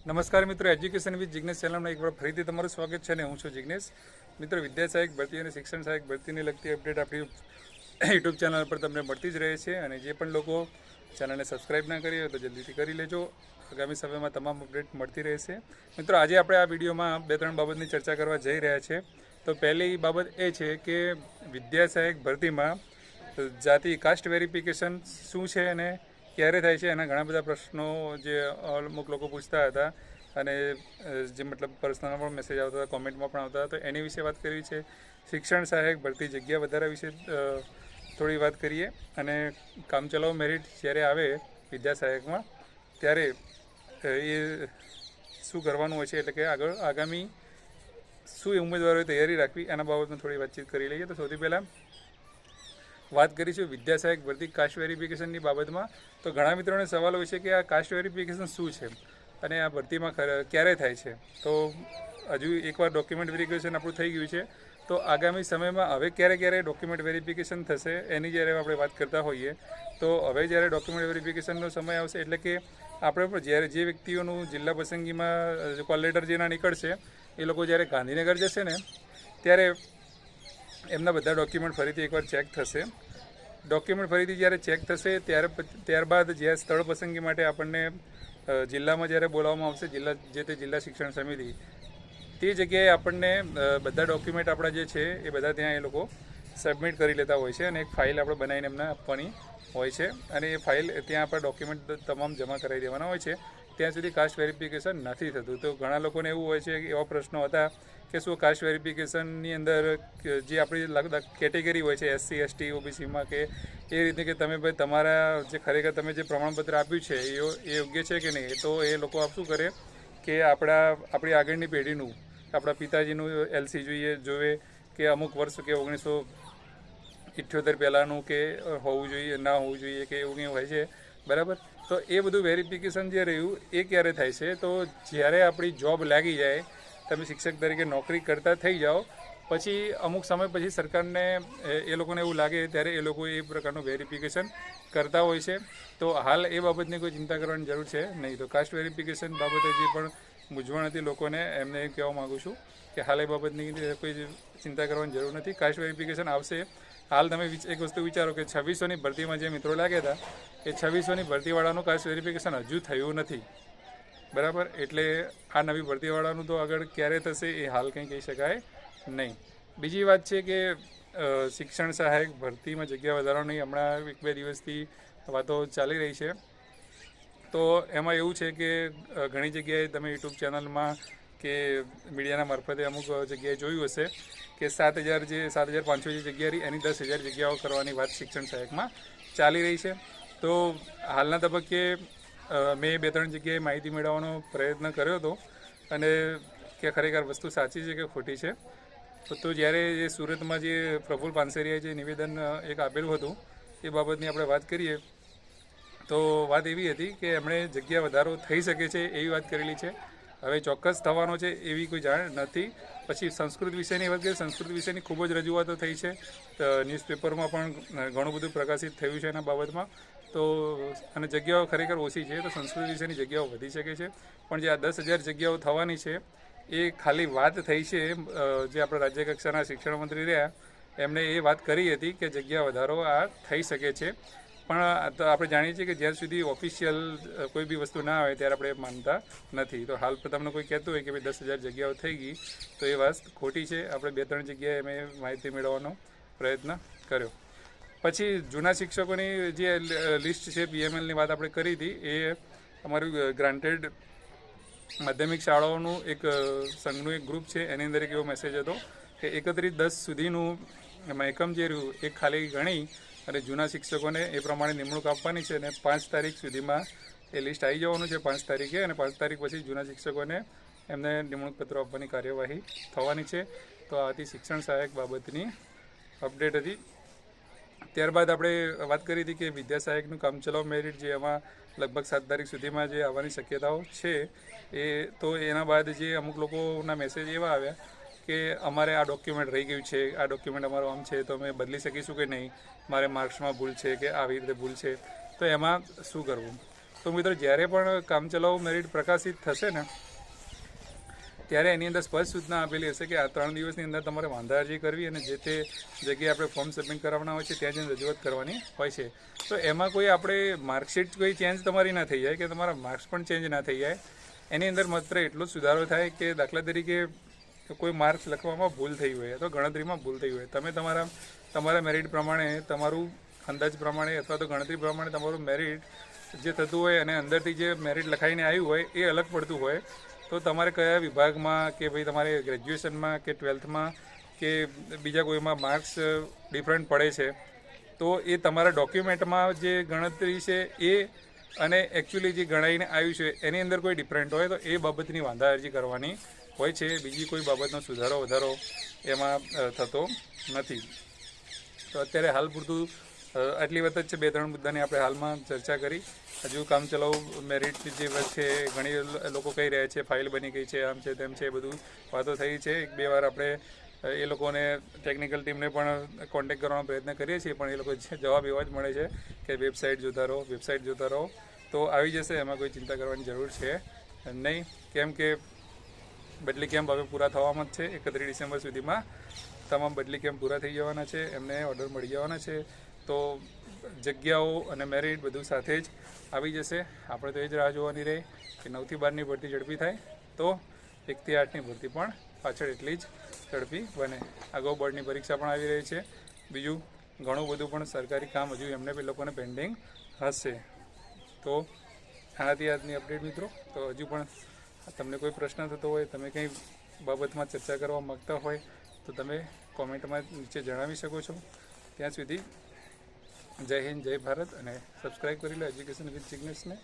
નમસ્કાર મિત્રો, education with Jignesh ચેનલમાં એકવાર ફરીથી તમારું સ્વાગત છે. ને હું છું જિગ્નેશ. મિત્રો, વિદ્યા સહાયક ભરતી અને શિક્ષણ સહાયક ભરતીને લગતી અપડેટ આપણી યુટ્યુબ ચેનલ પર તમને મળતી જ રહે છે. અને જે પણ લોકો ચેનલને સબસ્ક્રાઈબ ના કરી હોય તો જલ્દીથી કરી લેજો. આગામી સમયમાં તમામ અપડેટ મળતી રહેશે. મિત્રો, આજે આપણે આ વિડીયોમાં 2-3 બાબતની ચર્ચા કરવા જઈ રહ્યા છીએ. તો પહેલી બાબત એ છે કે વિદ્યા સહાયક ભરતીમાં જાતિ કાસ્ટ વેરિફિકેશન શું છે અને ક્યારે થાય છે. એના ઘણા બધા પ્રશ્નો જે અમુક લોકો પૂછતા હતા અને જે મતલબ પર્સનલમાં પણ મેસેજ આવતા હતા, કોમેન્ટમાં પણ આવતા હતા. તો એની વિશે વાત કરવી છે. શિક્ષણ સહાયક ભરતી જગ્યા વધારા વિશે થોડી વાત કરીએ. અને કામચલાઉ મેરિટ જ્યારે આવે વિદ્યા સહાયકમાં ત્યારે એ શું કરવાનું હોય છે, એટલે કે આગામી શું ઉમેદવારોએ તૈયારી રાખવી એના બાબતમાં થોડી વાતચીત કરી લઈએ. તો સૌથી પહેલાં વાત કરીશું વિદ્યા સહાયક ભરતી કાસ્ટ વેરિફિકેશનની બાબતમાં. તો ઘણા મિત્રોને સવાલ હોય છે કે આ કાસ્ટ વેરિફિકેશન શું છે અને આ ભરતીમાં ક્યારે થાય છે. તો હજુ એકવાર ડોક્યુમેન્ટ વેરિફિકેશન આપણું થઈ ગયું છે, તો આગામી સમયમાં હવે ક્યારે ડોક્યુમેન્ટ વેરિફિકેશન થશે એની જ્યારે આપણે વાત કરતા હોઈએ તો હવે જ્યારે ડોક્યુમેન્ટ વેરિફિકેશનનો સમય આવશે, એટલે કે આપણે જ્યારે જે વ્યક્તિઓનું જિલ્લા પસંદગીમાં કોલ લેટર જેના નીકળશે એ લોકો જ્યારે ગાંધીનગર જશે ને ત્યારે એમના બધા ડોક્યુમેન્ટ ફરીથી એકવાર ચેક થશે. ડોક્યુમેન્ટ ફરીથી જ્યારે ચેક થશે ત્યારબાદ જ્યારે સ્થળ પસંદગી માટે આપણને જિલ્લામાં જ્યારે બોલાવવામાં આવશે, જે તે જિલ્લા શિક્ષણ સમિતિ, તે જગ્યાએ આપણને બધા ડોક્યુમેન્ટ આપણા જે છે એ બધા ત્યાં એ લોકો સબમિટ કરી લેતા હોય છે અને એક ફાઇલ આપણે બનાવીને એમને આપવાની હોય છે. અને એ ફાઇલ ત્યાં આપણે ડોક્યુમેન્ટ તમામ જમા કરાવી દેવાના હોય છે. ત્યાં સુધી કાસ્ટ વેરિફિકેશન નથી થતું. તો ઘણા લોકોને એવું હોય છે કે એવા પ્રશ્નો હતા કે શું કાસ્ટ વેરિફિકેશનની અંદર જે આપણી કેટેગરી હોય છે SC ST OBCમાં કે એ રીતે કે તમે ભાઈ તમારા જે ખરેખર તમે જે પ્રમાણપત્ર આપ્યું છે એ યોગ્ય છે કે નહીં, તો એ લોકો આપ શું કરે કે આપણી આગળની પેઢીનું, આપણા પિતાજીનું LC જોવે કે અમુક વર્ષ કે 1978 પહેલાંનું કે હોવું જોઈએ, ના હોવું જોઈએ કે એવું કંઈ હોય છે, બરાબર. તો એ બધું વેરિફિકેશન જે રહ્યું એ ક્યારે થાય છે, તો જ્યારે આપણી જોબ લાગી જાય, તમે શિક્ષક તરીકે નોકરી કરતા થઈ જાઓ પછી અમુક સમય પછી સરકારને એ લોકોને એવું લાગે ત્યારે એ લોકો એ પ્રકારનું વેરિફિકેશન કરતા હોય છે. તો હાલ એ બાબતની કોઈ ચિંતા કરવાની જરૂર છે નહીં. તો કાસ્ટ વેરિફિકેશન બાબતે જે પણ મૂંઝવણ હતી લોકોને, એમને એ કહેવા માગું છું કે હાલ એ બાબતની કોઈ ચિંતા કરવાની જરૂર નથી. કાસ્ટ વેરિફિકેશન આવશે. હાલ તમે એક વસ્તુ વિચારો કે 2600ની ભરતીમાં જે મિત્રો લાગ્યા હતા એ 2600ની ભરતીવાળાનું કાસ્ટ વેરિફિકેશન હજુ થયું નથી, બરાબર. એટલે આ નવી ભરતીવાળાનું તો આગળ ક્યારે થશે એ હાલ કંઈ કહી શકાય નહીં. બીજી વાત છે કે શિક્ષણ સહાયક ભરતીમાં જગ્યા વધારવાની હમણાં 1-2 દિવસથી વાતો ચાલી રહી છે. તો એમાં એવું છે કે ઘણી જગ્યાએ તમે યુટ્યુબ ચેનલમાં કે મીડિયાના મારફતે અમુક જગ્યાએ જોયું હશે કે 7,500 જે જગ્યા રહી એની 10,000 જગ્યાઓ કરવાની વાત શિક્ષણ સહાયકમાં ચાલી રહી છે. તો હાલના તબક્કે મેં 2-3 જગ્યાએ માહિતી મેળવવાનો પ્રયત્ન કર્યો હતો અને કે ખરેખર વસ્તુ સાચી છે કે ખોટી છે. તો જ્યારે એ સુરતમાં જે પ્રફુલ પાનસેરિયાએ જે નિવેદન એક આપેલું હતું એ બાબતની આપણે વાત કરીએ તો વાત એવી હતી કે એમણે જગ્યા વધારો થઈ શકે છે એવી વાત કરેલી છે. હવે ચોક્કસ થવાનો છે એવી કોઈ જાણ નથી. પછી સંસ્કૃત વિષયની વાત કરીએ, સંસ્કૃત વિષયની ખૂબ જ રજૂઆતો થઈ છે. ન્યૂઝપેપરમાં પણ ઘણું બધું પ્રકાશિત થયું છે એના બાબતમાં. તો અને જગ્યાઓ ખરેખર ઓછી છે, તો સંસ્કૃત વિષયની જગ્યાઓ વધી શકે છે. પણ જે આ 10,000 જગ્યાઓ થવાની છે એ ખાલી વાત થઈ છે. જે આપણા રાજ્ય કક્ષાના શિક્ષણ મંત્રી રહ્યા એમણે એ વાત કરી હતી કે જગ્યા વધારો આ થઈ શકે છે. પણ તો આપણે જાણીએ છીએ કે જ્યાર સુધી ઓફિશિયલ કોઈ બી વસ્તુ ના આવે ત્યારે આપણે માનતા નથી. તો હાલ પર તમને કોઈ કહેતું હોય કે ભાઈ 10,000 જગ્યાઓ થઈ ગઈ તો એ વાત ખોટી છે. આપણે 2-3 જગ્યાએ મેં માહિતી મેળવવાનો પ્રયત્ન કર્યો. પછી જૂના શિક્ષકોની જે લિસ્ટ છે, PMLની વાત આપણે કરી હતી, એ અમારું ગ્રાન્ટેડ માધ્યમિક શાળાઓનું એક સંઘનું એક ગ્રુપ છે, એની અંદર એક એવો મેસેજ હતો કે 31/10 સુધીનું મહેકમ જે રહ્યું એ ખાલી ગણી અને જૂના શિક્ષકોને એ પ્રમાણે નિમણૂક આપવાની છે અને 5 તારીખ સુધીમાં એ લિસ્ટ આવી જવાનું છે, 5 તારીખે. અને 5 તારીખ પછી જૂના શિક્ષકોને એમને નિમણૂક પત્રો આપવાની કાર્યવાહી થવાની છે. તો આ હતી શિક્ષણ સહાયક બાબતની અપડેટ હતી. ત્યારબાદ આપણે વાત કરી હતી કે વિદ્યા સહાયકનું કામચલાઉ મેરિટ જે એમાં લગભગ 7 તારીખ સુધીમાં જે આવવાની શક્યતાઓ છે તો એના બાદ જે અમુક લોકોના મેસેજ એવા આવ્યા કે અમારે આ ડોક્યુમેન્ટ રહી ગયું છે, આ ડોક્યુમેન્ટ અમારું આમ છે તો અમે બદલી શકીશું કે નહીં, મારે માર્ક્સમાં ભૂલ છે કે આવી રીતે ભૂલ છે, તો એમાં શું કરવું. તો તો મિત્રો જ્યારે પણ કામચલાઉ મેરિટ પ્રકાશિત થશે ને ત્યારે એની અંદર સ્પષ્ટ સૂચના આપેલી હશે કે આ 3 દિવસની અંદર તમારે વાંધા અરજી કરવી અને જે તે જગ્યાએ આપણે ફોર્મ સબમિટ કરાવવાના હોય છે ત્યાં જઈને રજૂઆત કરવાની હોય છે. તો એમાં કોઈ આપણે માર્કશીટ કોઈ ચેન્જ તમારી ના થઈ જાય કે તમારા માર્ક્સ પણ ચેન્જ ના થઈ જાય. એની અંદર માત્ર એટલો જ સુધારો થાય કે દાખલા તરીકે કોઈ માર્ક્સ લખવામાં ભૂલ થઈ હોય અથવા ગણતરીમાં ભૂલ થઈ હોય, તમે તમારા મેરિટ પ્રમાણે, તમારું અંદાજ પ્રમાણે અથવા તો ગણતરી પ્રમાણે તમારું મેરિટ જે થતું હોય અને અંદરથી જે મેરિટ લખાઈને આવ્યું હોય એ અલગ પડતું હોય, તો તમારે કયા વિભાગમાં કે ભાઈ તમારે ગ્રેજ્યુએશનમાં કે 12થમાં કે બીજા કોઈમાં માર્ક્સ ડિફરન્ટ પડે છે, તો એ તમારા ડોક્યુમેન્ટમાં જે ગણતરી છે એ અને એકચ્યુઅલી જે ગણાઈને આવ્યું છે એની અંદર કોઈ ડિફરન્ટ હોય તો એ બાબતની વાંધા અરજી કરવાની હોય છે. બીજી કોઈ બાબતનો સુધારો વધારો એમાં થતો નથી. તો અત્યારે હાલ પૂરતું આટલી વાત જ છે. 2-3 મુદ્દાની આપણે હાલમાં ચર્ચા કરી. હજુ કામચલાઉ મેરિટ જે છે ઘણી લોકો કહી રહ્યા છે ફાઇલ બની ગઈ છે, આમ છે તેમ છે, બધું વાતો થઈ છે. 1-2 વાર આપણે એ લોકોને ટેકનિકલ ટીમને પણ કોન્ટેક્ટ કરવાનો પ્રયત્ન કરીએ છીએ, પણ એ લોકો જવાબ એવા જ મળે છે કે વેબસાઇટ જોતા રહો તો આવી જશે, એમાં કોઈ ચિંતા કરવાની જરૂર છે નહીં. કેમ કે બદલી કેમ્પ હવે પૂરા થવામાં જ છે. 31 ડિસેમ્બર સુધીમાં તમામ બદલી કેમ્પ પૂરા થઈ જવાના છે, એમને ઓર્ડર મળી જવાના છે. તો જગ્યાઓ અને મેરિટ બધું સાથે જ આવી જશે. આપણે તો એ જ રાહ જોવાની રહે કે 9 થી 12ની ભરતી ઝડપી થાય તો 1 થી 8ની ભરતી પણ પાછળ એટલી જ ઝડપી બને. અગાઉ બોર્ડની પરીક્ષા પણ આવી રહી છે. બીજું ઘણું બધું પણ સરકારી કામ હજુ એમને લોકોને પેન્ડિંગ હશે. તો આનાથી આજની અપડેટ મિત્રો. તો હજુ પણ તમને કોઈ પ્રશ્ન થતો હોય, તમે કંઈ બાબતમાં ચર્ચા કરવા માગતા હોય તો તમે કોમેન્ટમાં નીચે જણાવી શકો છો. ત્યાં સુધી જય હિન્દ, જય ભારત અને સબસ્ક્રાઈબ કરી લો એજ્યુકેશન વિથ જિગ્નેશને.